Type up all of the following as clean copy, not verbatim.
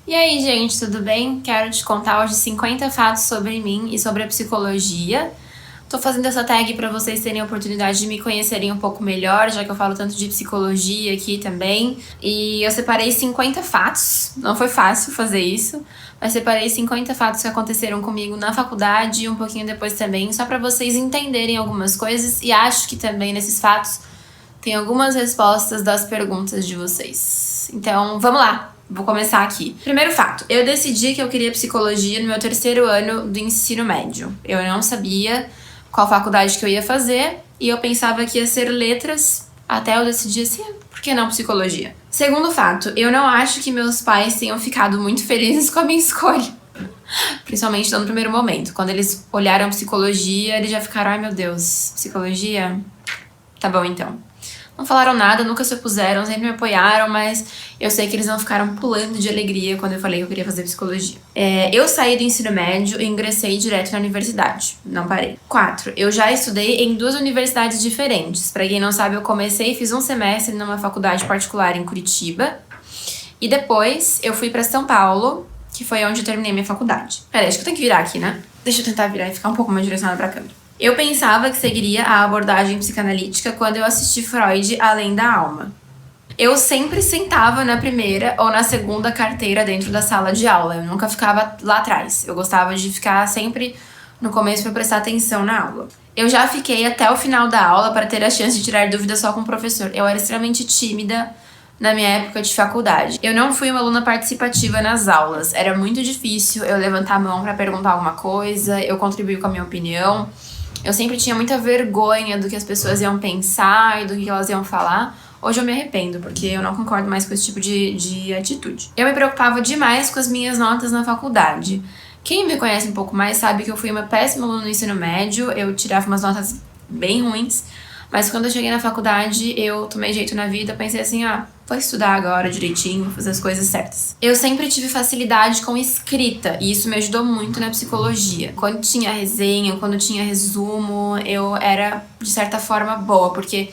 E aí, gente, tudo bem? Quero te contar hoje 50 fatos sobre mim e sobre a psicologia. Tô fazendo essa tag para vocês terem a oportunidade de me conhecerem um pouco melhor, já que eu falo tanto de psicologia aqui também. E eu separei 50 fatos, não foi fácil fazer isso, mas separei 50 fatos que aconteceram comigo na faculdade e um pouquinho depois também, só para vocês entenderem algumas coisas, e acho que também nesses fatos tem algumas respostas das perguntas de vocês. Então, vamos lá! Vou começar aqui. Primeiro fato, eu decidi que eu queria psicologia no meu 3º ano do ensino médio. Eu não sabia qual faculdade que eu ia fazer e eu pensava que ia ser letras, até eu decidir assim, por que não psicologia? Segundo fato, eu não acho que meus pais tenham ficado muito felizes com a minha escolha. Principalmente no primeiro momento. Quando eles olharam psicologia, eles já ficaram, ai meu Deus, psicologia? Tá bom então. Não falaram nada, nunca se opuseram, sempre me apoiaram, mas eu sei que eles não ficaram pulando de alegria quando eu falei que eu queria fazer psicologia. Eu saí do ensino médio e ingressei direto na universidade. Não parei. 4. Eu já estudei em 2 universidades diferentes. Pra quem não sabe, eu comecei e fiz um semestre numa faculdade particular em Curitiba. E depois eu fui pra São Paulo, que foi onde eu terminei minha faculdade. Peraí, acho que eu tenho que virar aqui, né? Deixa eu tentar virar e ficar um pouco mais direcionada pra câmera. Eu pensava que seguiria a abordagem psicanalítica quando eu assisti Freud Além da Alma. Eu sempre sentava na primeira ou na segunda carteira dentro da sala de aula. Eu nunca ficava lá atrás. Eu gostava de ficar sempre no começo para prestar atenção na aula. Eu já fiquei até o final da aula para ter a chance de tirar dúvidas só com o professor. Eu era extremamente tímida na minha época de faculdade. Eu não fui uma aluna participativa nas aulas. Era muito difícil eu levantar a mão para perguntar alguma coisa, eu contribuir com a minha opinião. Eu sempre tinha muita vergonha do que as pessoas iam pensar e do que elas iam falar. Hoje eu me arrependo, porque eu não concordo mais com esse tipo de atitude. Eu me preocupava demais com as minhas notas na faculdade. Quem me conhece um pouco mais sabe que eu fui uma péssima aluna no ensino médio, eu tirava umas notas bem ruins, mas quando eu cheguei na faculdade, eu tomei jeito na vida, pensei assim, vou estudar agora direitinho, fazer as coisas certas. Eu sempre tive facilidade com escrita, e isso me ajudou muito na psicologia. Quando tinha resenha, quando tinha resumo, eu era, de certa forma, boa, porque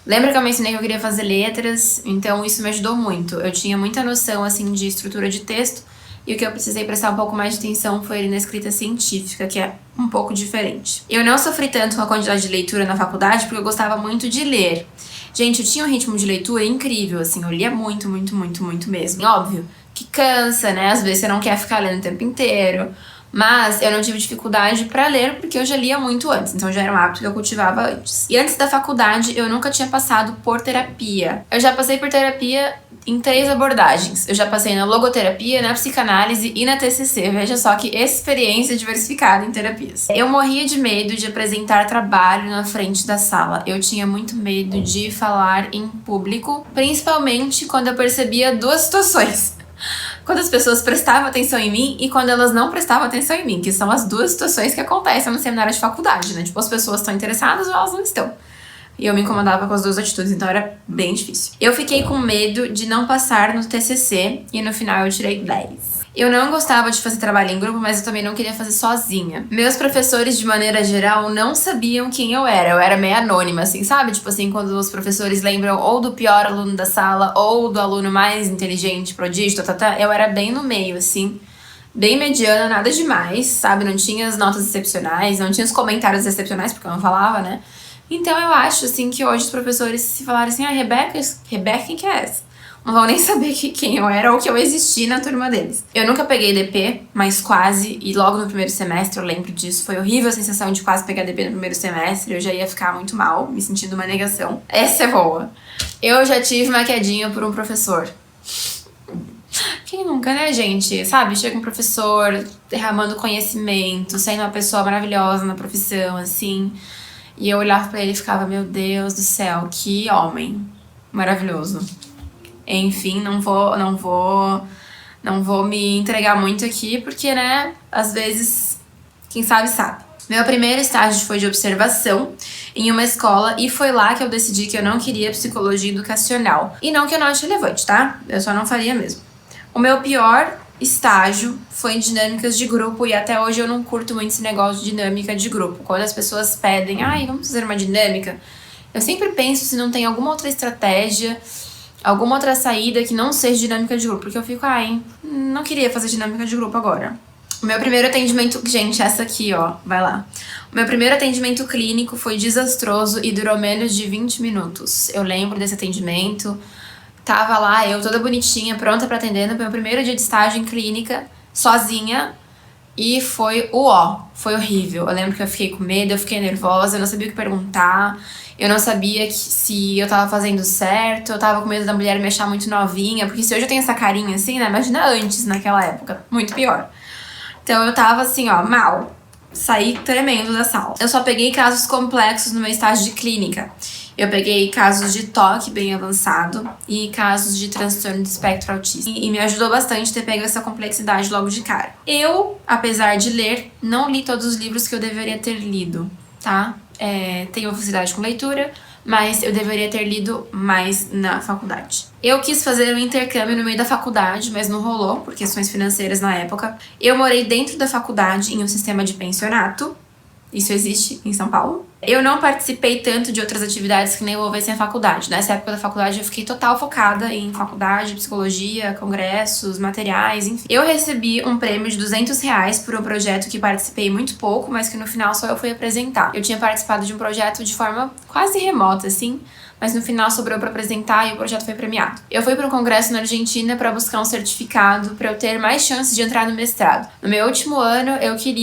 lembra que eu mencionei que eu queria fazer letras? Então isso me ajudou muito. Eu tinha muita noção, assim, de estrutura de texto, e o que eu precisei prestar um pouco mais de atenção foi na escrita científica, que é um pouco diferente. Eu não sofri tanto com a quantidade de leitura na faculdade, porque eu gostava muito de ler. Gente, eu tinha um ritmo de leitura incrível, assim, eu lia muito, muito, muito, muito mesmo. Óbvio que cansa, né? Às vezes você não quer ficar lendo o tempo inteiro, mas eu não tive dificuldade pra ler porque eu já lia muito antes, então já era um hábito que eu cultivava antes. E antes da faculdade, eu nunca tinha passado por terapia. Eu já passei por terapia em 3 abordagens. Eu já passei na logoterapia, na psicanálise e na TCC. Veja só que experiência diversificada em terapias. Eu morria de medo de apresentar trabalho na frente da sala. Eu tinha muito medo de falar em público, principalmente quando eu percebia 2 situações. Quando as pessoas prestavam atenção em mim e quando elas não prestavam atenção em mim, que são as 2 situações que acontecem no seminário de faculdade, né? Tipo, as pessoas estão interessadas ou elas não estão. E eu me incomodava com as 2 atitudes, então era bem difícil. Eu fiquei com medo de não passar no TCC e no final eu tirei 10. Eu não gostava de fazer trabalho em grupo, mas eu também não queria fazer sozinha. Meus professores, de maneira geral, não sabiam quem eu era. Eu era meio anônima, assim, sabe? Tipo assim, quando os professores lembram ou do pior aluno da sala ou do aluno mais inteligente, prodígio, eu era bem no meio, assim. Bem mediana, nada demais, sabe? Não tinha as notas excepcionais, não tinha os comentários excepcionais, porque eu não falava, né? Então eu acho, assim, que hoje os professores, se falarem assim, Rebeca, quem que é essa? Não vão nem saber quem eu era ou que eu existi na turma deles. Eu nunca peguei DP, mas quase, e logo no primeiro semestre eu lembro disso. Foi horrível a sensação de quase pegar DP no primeiro semestre, eu já ia ficar muito mal, me sentindo uma negação. Essa é boa. Eu já tive uma quedinha por um professor. Quem nunca, né, gente? Sabe, chega um professor derramando conhecimento, sendo uma pessoa maravilhosa na profissão, assim. E eu olhava pra ele e ficava, meu Deus do céu, que homem maravilhoso. Enfim, não vou me entregar muito aqui, porque, né, às vezes, quem sabe, sabe. Meu primeiro estágio foi de observação em uma escola e foi lá que eu decidi que eu não queria psicologia educacional. E não que eu não ache relevante, tá? Eu só não faria mesmo. O meu pior estágio foi em dinâmicas de grupo e até hoje eu não curto muito esse negócio de dinâmica de grupo. Quando as pessoas pedem, vamos fazer uma dinâmica, eu sempre penso se não tem alguma outra estratégia alguma outra saída que não seja dinâmica de grupo, porque eu fico, ai, não queria fazer dinâmica de grupo agora. O meu primeiro atendimento, gente, essa aqui, ó, vai lá. O meu primeiro atendimento clínico foi desastroso e durou menos de 20 minutos. Eu lembro desse atendimento, tava lá, eu toda bonitinha, pronta pra atender no meu primeiro dia de estágio em clínica, sozinha, e foi foi horrível. Eu lembro que eu fiquei com medo, eu fiquei nervosa, eu não sabia o que perguntar, eu não sabia se eu tava fazendo certo, eu tava com medo da mulher me achar muito novinha, porque se hoje eu tenho essa carinha assim, né, imagina antes, naquela época, muito pior. Então eu tava assim, ó, mal. Saí tremendo da sala. Eu só peguei casos complexos no meu estágio de clínica. Eu peguei casos de toque bem avançado e casos de transtorno de espectro autista. E me ajudou bastante ter pego essa complexidade logo de cara. Eu, apesar de ler, não li todos os livros que eu deveria ter lido, tá? Tenho facilidade com leitura, mas eu deveria ter lido mais na faculdade. Eu quis fazer um intercâmbio no meio da faculdade, mas não rolou, por questões financeiras na época. Eu morei dentro da faculdade em um sistema de pensionato. Isso existe em São Paulo. Eu não participei tanto de outras atividades que nem envolvessem a faculdade. Nessa época da faculdade eu fiquei total focada em faculdade, psicologia, congressos, materiais, enfim. Eu recebi um prêmio de R$200 por um projeto que participei muito pouco, mas que no final só eu fui apresentar. Eu tinha participado de um projeto de forma quase remota, assim, mas no final sobrou para apresentar e o projeto foi premiado. Eu fui para um congresso na Argentina para buscar um certificado para eu ter mais chances de entrar no mestrado. No meu último ano,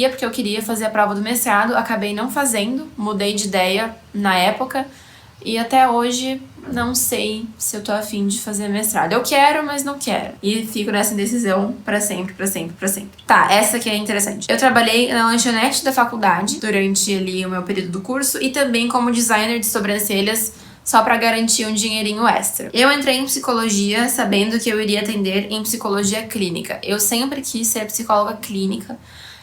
porque eu queria fazer a prova do mestrado, acabei não fazendo, mudei de ideia na época e até hoje não sei se eu tô afim de fazer mestrado. Eu quero, mas não quero. E fico nessa indecisão pra sempre, pra sempre, pra sempre. Tá, essa aqui é interessante. Eu trabalhei na lanchonete da faculdade durante ali o meu período do curso e também como designer de sobrancelhas, só pra garantir um dinheirinho extra. Eu entrei em psicologia sabendo que eu iria atender em psicologia clínica. Eu sempre quis ser psicóloga clínica.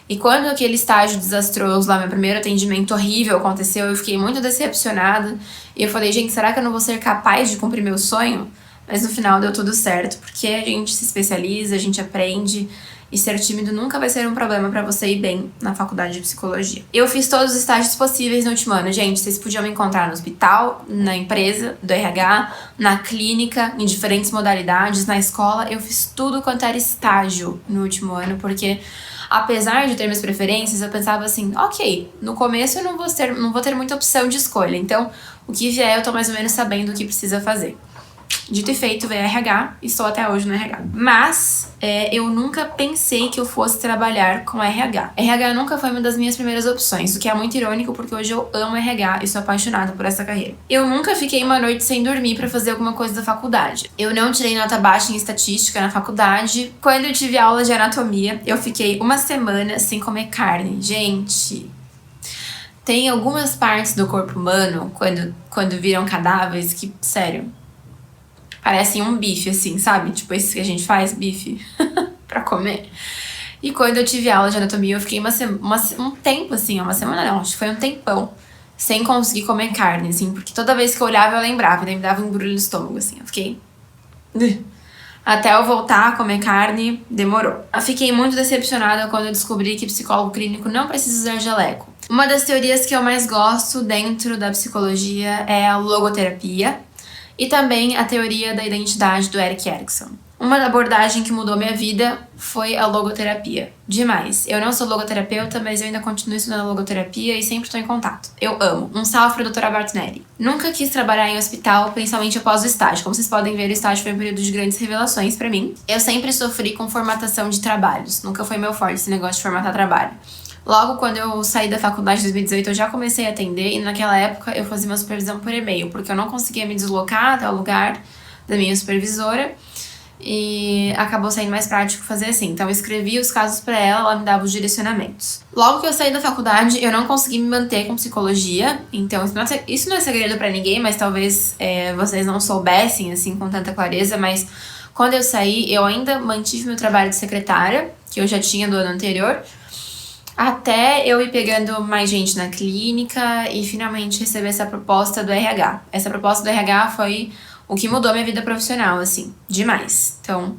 E quando aquele estágio desastroso lá, meu primeiro atendimento horrível aconteceu, eu fiquei muito decepcionada. E eu falei, gente, será que eu não vou ser capaz de cumprir meu sonho? Mas no final deu tudo certo, porque a gente se especializa, a gente aprende. E ser tímido nunca vai ser um problema pra você ir bem na faculdade de psicologia. Eu fiz todos os estágios possíveis no último ano. Gente, vocês podiam me encontrar no hospital, na empresa do RH, na clínica, em diferentes modalidades, na escola. Eu fiz tudo quanto era estágio no último ano, porque apesar de ter minhas preferências, eu pensava assim, ok, no começo eu não vou ter muita opção de escolha. Então, o que vier, eu tô mais ou menos sabendo o que precisa fazer. Dito e feito, veio RH, e estou até hoje no RH. Mas eu nunca pensei que eu fosse trabalhar com RH. RH nunca foi uma das minhas primeiras opções, o que é muito irônico porque hoje eu amo RH e sou apaixonada por essa carreira. Eu nunca fiquei uma noite sem dormir pra fazer alguma coisa da faculdade. Eu não tirei nota baixa em estatística na faculdade. Quando eu tive aula de anatomia, eu fiquei uma semana sem comer carne. Gente, tem algumas partes do corpo humano, quando viram cadáveres, que, sério, parecem um bife, assim, sabe? Tipo esse que a gente faz, bife, pra comer. E quando eu tive aula de anatomia, eu fiquei um tempo, assim, uma semana não, acho que foi um tempão, sem conseguir comer carne, assim, porque toda vez que eu olhava, eu lembrava, e daí me dava um embrulho no estômago, assim, eu fiquei... Até eu voltar a comer carne, demorou. Eu fiquei muito decepcionada quando eu descobri que psicólogo clínico não precisa usar jaleco. Uma das teorias que eu mais gosto dentro da psicologia é a logoterapia, e também a teoria da identidade do Erik Erikson. Uma abordagem que mudou minha vida foi a logoterapia. Demais. Eu não sou logoterapeuta, mas eu ainda continuo estudando logoterapia e sempre estou em contato. Eu amo. Um salve pra doutora Bartonelli. Nunca quis trabalhar em hospital, principalmente após o estágio. Como vocês podem ver, o estágio foi um período de grandes revelações pra mim. Eu sempre sofri com formatação de trabalhos. Nunca foi meu forte esse negócio de formatar trabalho. Logo, quando eu saí da faculdade em 2018, eu já comecei a atender e naquela época eu fazia uma supervisão por e-mail, porque eu não conseguia me deslocar até o lugar da minha supervisora e acabou saindo mais prático fazer assim. Então eu escrevia os casos pra ela me dava os direcionamentos. Logo que eu saí da faculdade, eu não consegui me manter com psicologia, então isso não é segredo pra ninguém, mas talvez vocês não soubessem assim com tanta clareza, mas quando eu saí, eu ainda mantive meu trabalho de secretária, que eu já tinha do ano anterior, até eu ir pegando mais gente na clínica e finalmente receber essa proposta do RH. Essa proposta do RH foi o que mudou minha vida profissional, assim, demais. Então,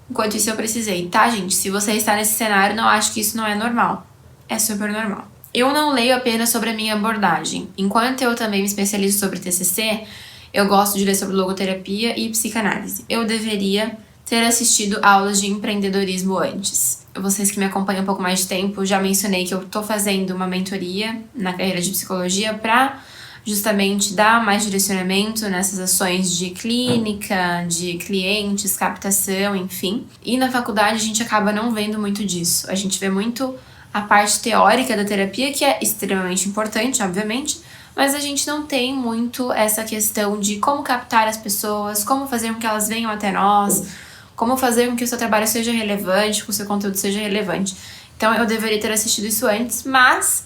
enquanto isso eu precisei, tá, gente? Se você está nesse cenário, não acho que isso não é normal. É super normal. Eu não leio apenas sobre a minha abordagem. Enquanto eu também me especializo sobre TCC, Eu gosto de ler sobre logoterapia e psicanálise. Eu deveria ter assistido aulas de empreendedorismo antes. Vocês que me acompanham um pouco mais de tempo, já mencionei que eu tô fazendo uma mentoria na carreira de psicologia para justamente dar mais direcionamento nessas ações de clínica, de clientes, captação, enfim. E na faculdade a gente acaba não vendo muito disso. A gente vê muito a parte teórica da terapia, que é extremamente importante, obviamente, mas a gente não tem muito essa questão de como captar as pessoas, como fazer com que elas venham até nós, como fazer com que o seu trabalho seja relevante, que o seu conteúdo seja relevante. Então eu deveria ter assistido isso antes, mas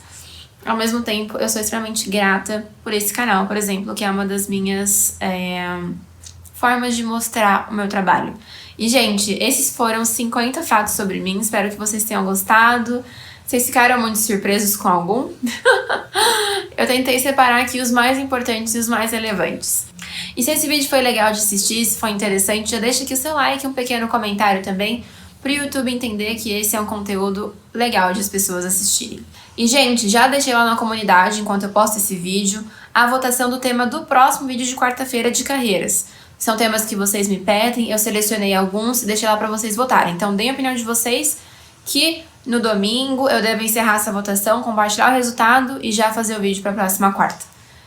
ao mesmo tempo eu sou extremamente grata por esse canal, por exemplo, que é uma das minhas formas de mostrar o meu trabalho. E, gente, esses foram 50 fatos sobre mim, espero que vocês tenham gostado. Vocês ficaram muito surpresos com algum? Eu tentei separar aqui os mais importantes e os mais relevantes. E se esse vídeo foi legal de assistir, se foi interessante, já deixa aqui o seu like e um pequeno comentário também, pro YouTube entender que esse é um conteúdo legal de as pessoas assistirem. E, gente, já deixei lá na comunidade, enquanto eu posto esse vídeo, a votação do tema do próximo vídeo de quarta-feira de carreiras. São temas que vocês me pedem, eu selecionei alguns e deixei lá pra vocês votarem. Então, deem a opinião de vocês, que no domingo eu devo encerrar essa votação, compartilhar o resultado e já fazer o vídeo pra próxima quarta.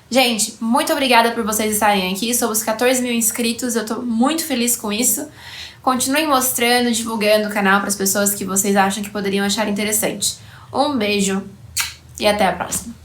Gente, muito obrigada por vocês estarem aqui, somos 14 mil inscritos, eu tô muito feliz com isso. Continuem mostrando, divulgando o canal para as pessoas que vocês acham que poderiam achar interessante. Um beijo e até a próxima!